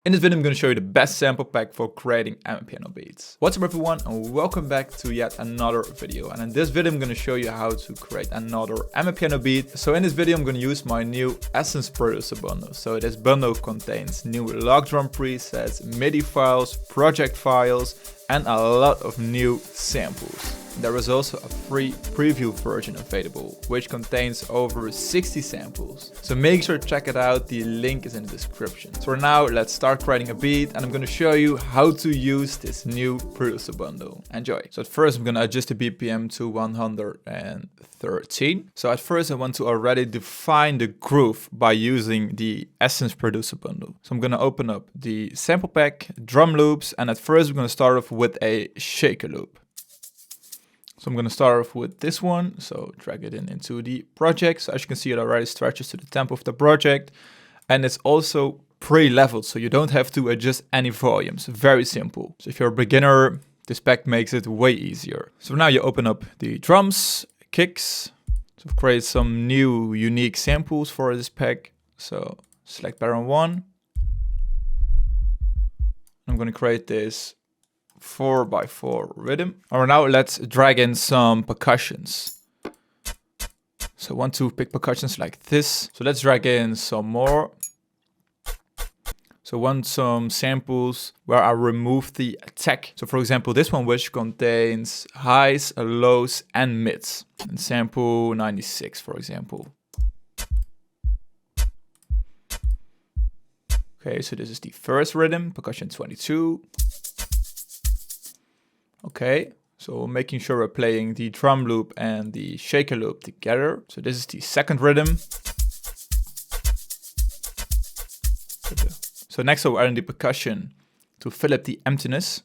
In this video, I'm going to show you the best sample pack for creating Amapiano beats. What's up everyone, and welcome back to yet another video. And in this video, I'm going to show you how to create another Amapiano beat. So in this video, I'm going to use my new Essence Producer bundle. So this bundle contains new log drum presets, MIDI files, project files, and a lot of new samples. There is also a free preview version available, which contains over 60 samples. So make sure to check it out, the link is in the description. So for now, let's start creating a beat, and I'm going to show you how to use this new producer bundle. Enjoy. So at first, I'm going to adjust the BPM to 113. So at first, I want to already define the groove by using the Essence Producer bundle. So I'm going to open up the sample pack, drum loops, and at first, we're going to start off with a shaker loop. So I'm going to start off with this one, so drag it into the project. So as you can see, it already stretches to the tempo of the project, and it's also pre-leveled, so you don't have to adjust any volumes. Very simple. So if you're a beginner, this pack makes it way easier. So now you open up the drums, kicks, so create some new unique samples for this pack. So select pattern 1. I'm going to create this 4x4 rhythm. Alright, now let's drag in some percussions. So I want to pick percussions like this. So let's drag in some more. So I want some samples where I remove the attack. So for example, this one, which contains highs, lows, and mids. And sample 96, for example. Okay, so this is the first rhythm, percussion 22. Okay, so making sure we're playing the drum loop and the shaker loop together. So this is the second rhythm. So next we're adding the percussion to fill up the emptiness.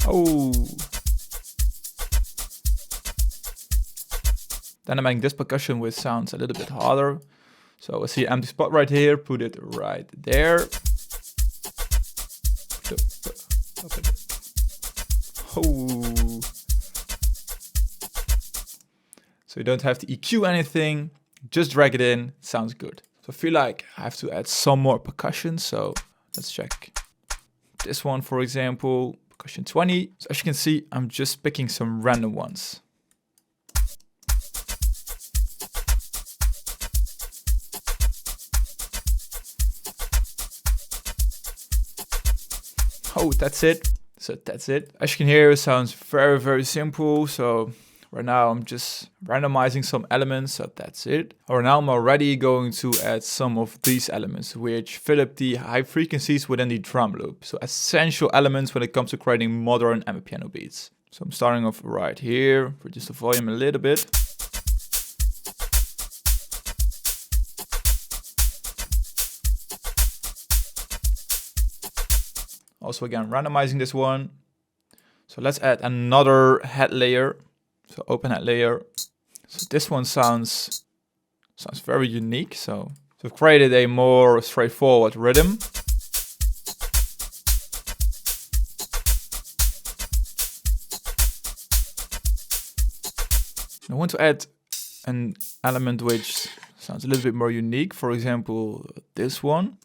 Oh. Then I'm adding this percussion which sounds a little bit harder. So I see an empty spot right here, put it right there. Oh. So you don't have to EQ anything, just drag it in, sounds good. So I feel like I have to add some more percussion, so let's check this one, for example, percussion 20. So as you can see, I'm just picking some random ones. Oh, that's it. So that's it. As you can hear, it sounds very, very simple. So right now I'm just randomizing some elements. So that's it. Or now I'm already going to add some of these elements, which fill up the high frequencies within the drum loop. So essential elements when it comes to creating modern Amapiano beats. So I'm starting off right here. Reduce the volume a little bit. Also again, randomizing this one. So let's add another head layer. So open head layer. So this one sounds very unique. So I've created a more straightforward rhythm. I want to add an element which sounds a little bit more unique. For example, this one.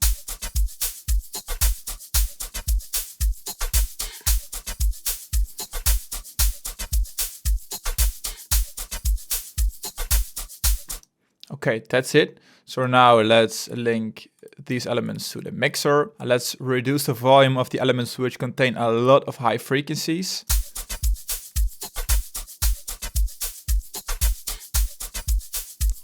Okay, that's it. So now let's link these elements to the mixer. And let's reduce the volume of the elements which contain a lot of high frequencies.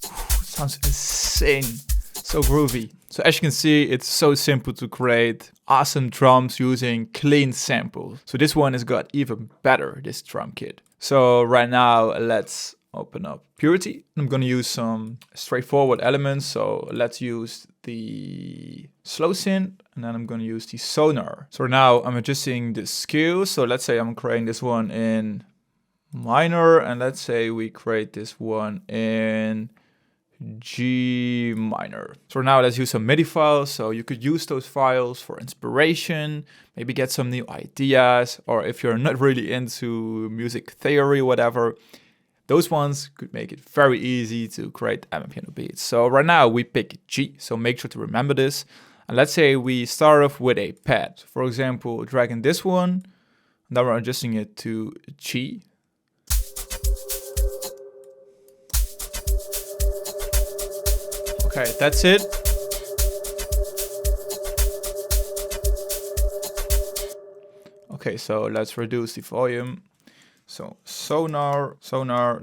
It sounds insane. So groovy. So as you can see, it's so simple to create awesome drums using clean samples. So this one has got even better, this drum kit. So right now, let's open up Purity. I'm going to use some straightforward elements. So let's use the slow synth, and then I'm going to use the Sonar. So now I'm adjusting the scale. So let's say I'm creating this one in minor, and let's say we create this one in G minor. So now let's use some MIDI files. So you could use those files for inspiration, maybe get some new ideas, or if you're not really into music theory, whatever, those ones could make it very easy to create Amapiano beats. So right now we pick G, so make sure to remember this. And let's say we start off with a pad. For example, dragging this one, now we're adjusting it to G. Okay, that's it. Okay, so let's reduce the volume. So Sonar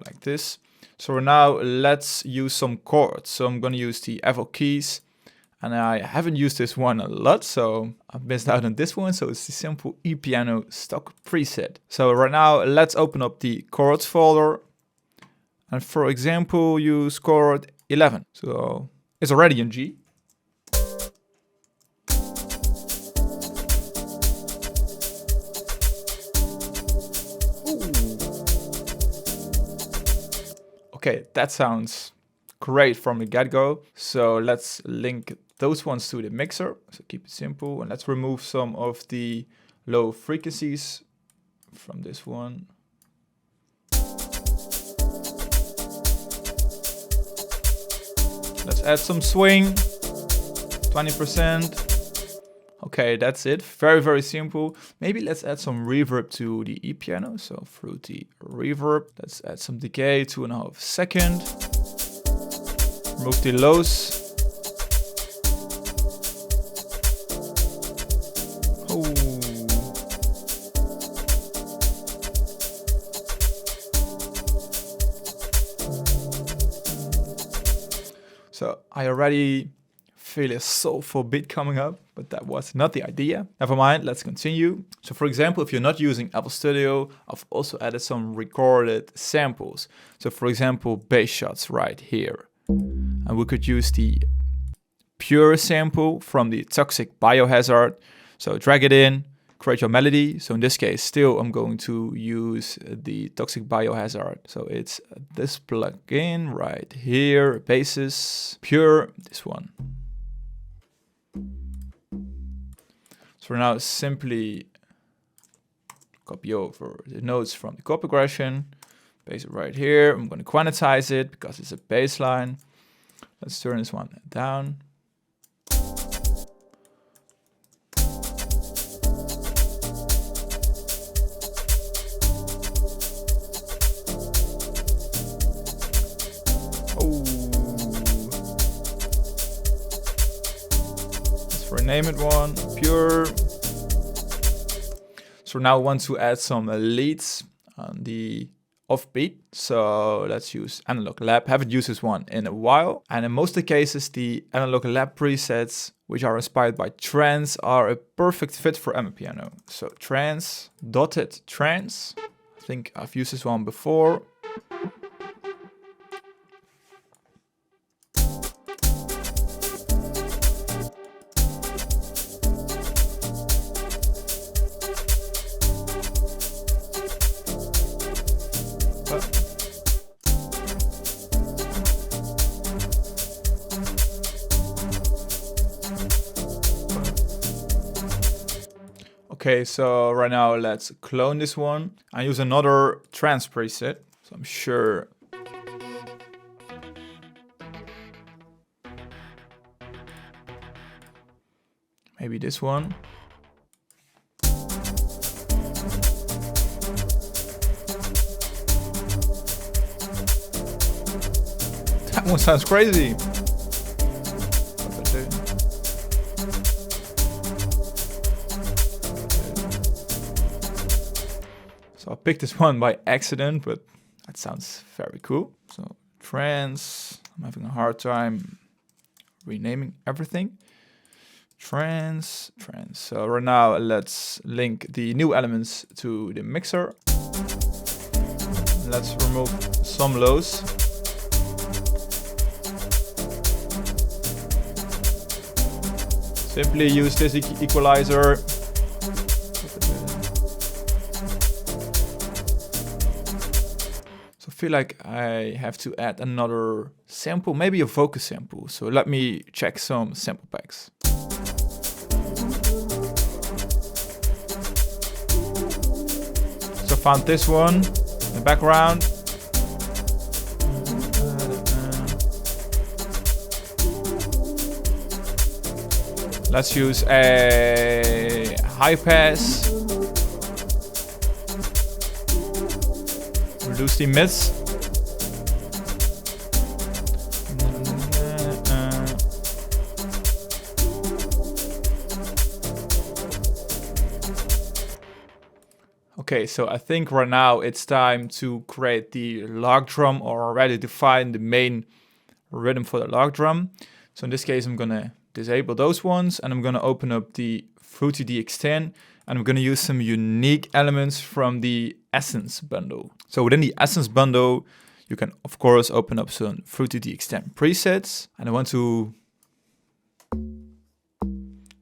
like this. So now let's use some chords. So I'm gonna use the Evo keys. And I haven't used this one a lot, so I've missed out on this one. So it's the simple ePiano stock preset. So right now, let's open up the chords folder. And for example, use chord 11. So it's already in G. Okay, that sounds great from the get-go. So let's link those ones to the mixer. So keep it simple, and let's remove some of the low frequencies from this one. Let's add some swing, 20%. Okay, that's it. Very, very simple. Maybe let's add some reverb to the ePiano. So fruity reverb. Let's add some decay, 2.5 seconds. Remove the lows. Oh. So I already feel a soulful beat coming up, but that was not the idea. Never mind, let's continue. So for example, if you're not using FL Studio, I've also added some recorded samples. So for example, bass shots right here. And we could use the pure sample from the Toxic Biohazard. So drag it in, create your melody. So in this case, still I'm going to use the Toxic Biohazard. So it's this plugin right here, basses, pure, this one. So now simply copy over the notes from the chord progression, paste it right here. I'm going to quantize it because it's a bass line. Let's turn this one down. Name it one, pure. So now I want to add some leads on the offbeat. So let's use Analog Lab. Haven't used this one in a while. And in most of the cases, the Analog Lab presets, which are inspired by trance, are a perfect fit for Amapiano. So trance, dotted trance. I think I've used this one before. Okay, so right now let's clone this one. I use another trance preset, so I'm sure. Maybe this one. That one sounds crazy. So I picked this one by accident, but that sounds very cool. So trance, I'm having a hard time renaming everything. Trance. So right now let's link the new elements to the mixer. Let's remove some lows. Simply use this equalizer. I feel like I have to add another sample, maybe a vocus sample. So let me check some sample packs. So I found this one in the background. Let's use a high pass. Reduce the mids. Okay, so I think right now it's time to create the log drum, or already define the main rhythm for the log drum. So in this case, I'm gonna disable those ones, and I'm gonna open up the Flute DX10, and I'm gonna use some unique elements from the Essence bundle. So within the Essence bundle, you can of course open up some Flute DX10 presets, and I want to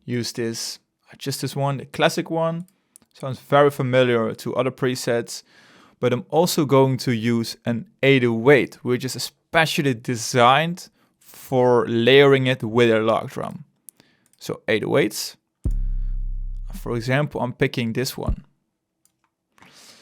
use this, just this one, the classic one. Sounds very familiar to other presets, but I'm also going to use an 808, which is especially designed for layering it with a log drum. So 808s. For example, I'm picking this one.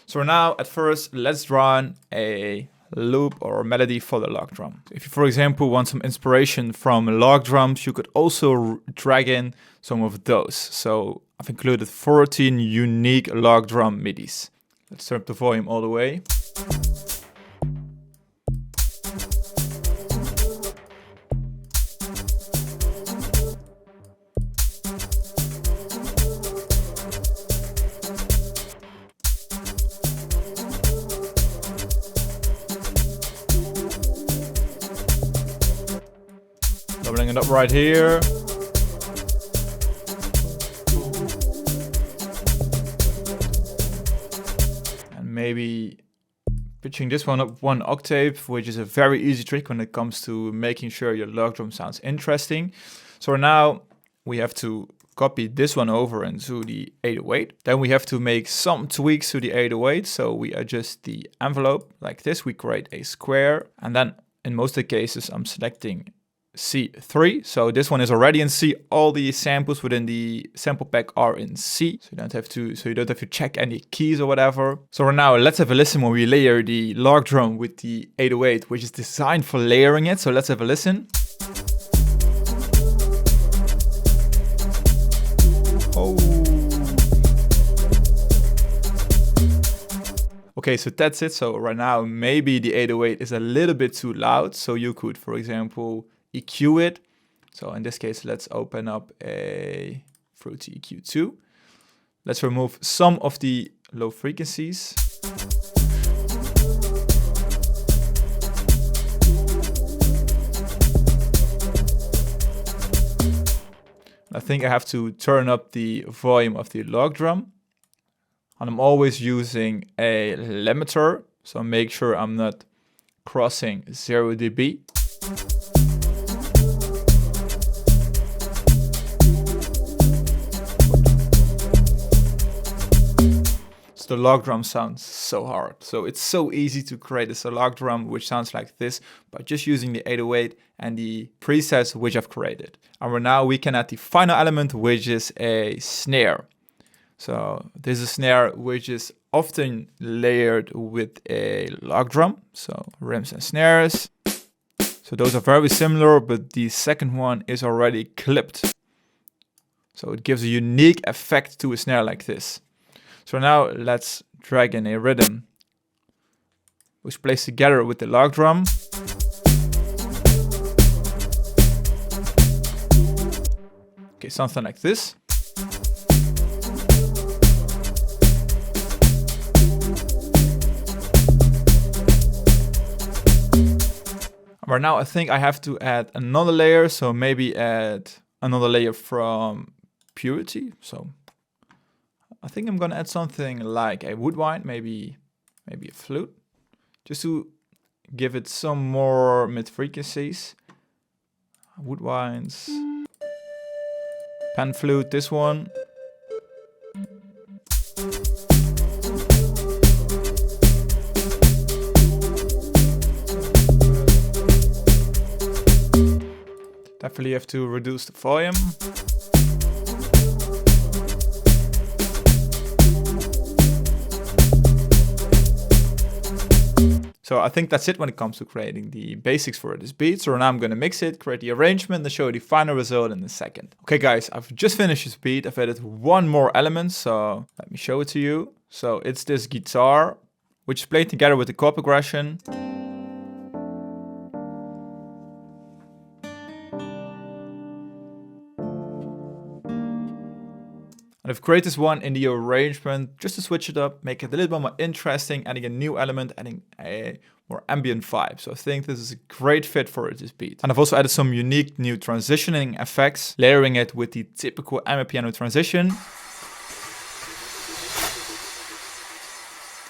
So now at first, let's run a loop or melody for the log drum. If you, for example, want some inspiration from log drums, you could also drag in some of those. So I've included 14 unique log drum MIDIs. Let's turn up the volume all the way. Doubling it up right here. And maybe pitching this one up 1 octave, which is a very easy trick when it comes to making sure your log drum sounds interesting. So now we have to copy this one over into the 808. Then we have to make some tweaks to the 808. So we adjust the envelope like this. We create a square, and then in most of the cases, I'm selecting C3. So this one is already in C. All the samples within the sample pack are in C. So you don't have to check any keys or whatever. So right now, let's have a listen when we layer the log drum with the 808, which is designed for layering it. So let's have a listen. Oh. Okay, so that's it. So right now, maybe the 808 is a little bit too loud. So you could, for example, EQ it. So in this case, let's open up a Flute EQ2. Let's remove some of the low frequencies. I think I have to turn up the volume of the log drum. And I'm always using a limiter, so make sure I'm not crossing 0 dB. So the log drum sounds so hard. So it's so easy to create a log drum which sounds like this by just using the 808 and the presets which I've created. And now we can add the final element, which is a snare. So this is a snare which is often layered with a log drum. So rims and snares. So those are very similar, but the second one is already clipped. So it gives a unique effect to a snare like this. So now let's drag in a rhythm which plays together with the log drum. Okay, something like this. Right now I think I have to add another layer, so maybe add another layer from Purity. So I think I'm gonna add something like a woodwind, maybe a flute, just to give it some more mid frequencies. Woodwinds, pan flute, this one. Definitely have to reduce the volume. So So I think that's it when it comes to creating the basics for this beat. So now I'm going to mix it, create the arrangement, and show you the final result in a second. Okay guys, I've just finished this beat. I've added one more element, so let me show it to you. So it's this guitar, which is played together with the chord progression. And I've created this one in the arrangement just to switch it up, make it a little bit more interesting, adding a new element, adding a more ambient vibe. So I think this is a great fit for this beat. And I've also added some unique new transitioning effects, layering it with the typical Amapiano transition.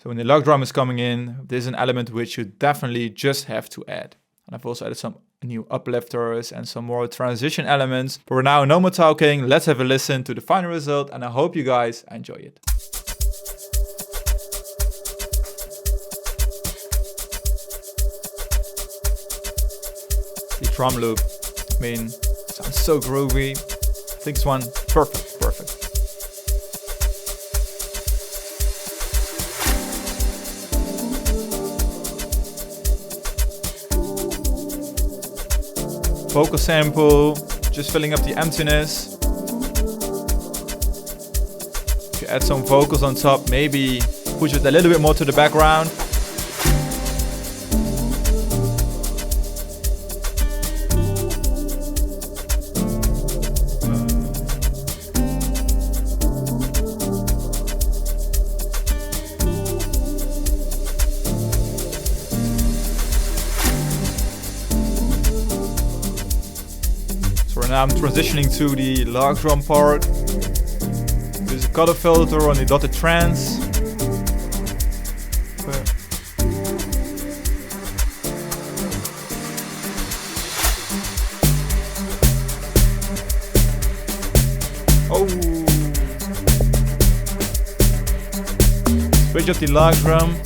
So when the log drum is coming in, this is an element which you definitely just have to add. And I've also added some new uplifters and some more transition elements. But for now, no more talking. Let's have a listen to the final result, and I hope you guys enjoy it. The drum loop, I mean, sounds so groovy. I think this one, perfect. Vocal sample, just filling up the emptiness. If you add some vocals on top, maybe push it a little bit more to the background. Now I'm transitioning to the log drum part. There's a color filter on the dotted trance. Oh! Switch up the log drum.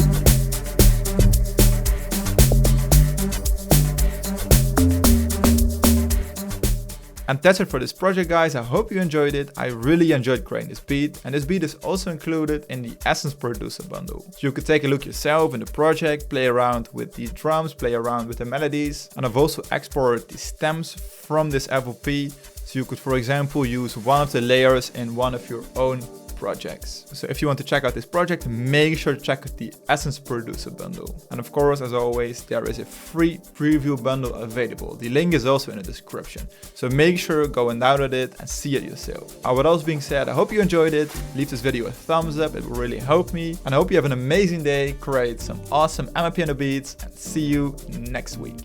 And that's it for this project, guys. I hope you enjoyed it. I really enjoyed creating this beat. And this beat is also included in the Essence Producer bundle. So you could take a look yourself in the project, play around with the drums, play around with the melodies. And I've also exported the stems from this FLP. So you could, for example, use one of the layers in one of your own projects. So if you want to check out this project, make sure to check out the Essence Producer bundle. And of course, as always, there is a free preview bundle available. The link is also in the description. So make sure go and download it and see it yourself. With all being said, I hope you enjoyed it. Leave this video a thumbs up, it will really help me. And I hope you have an amazing day, create some awesome Amapiano beats, and see you next week.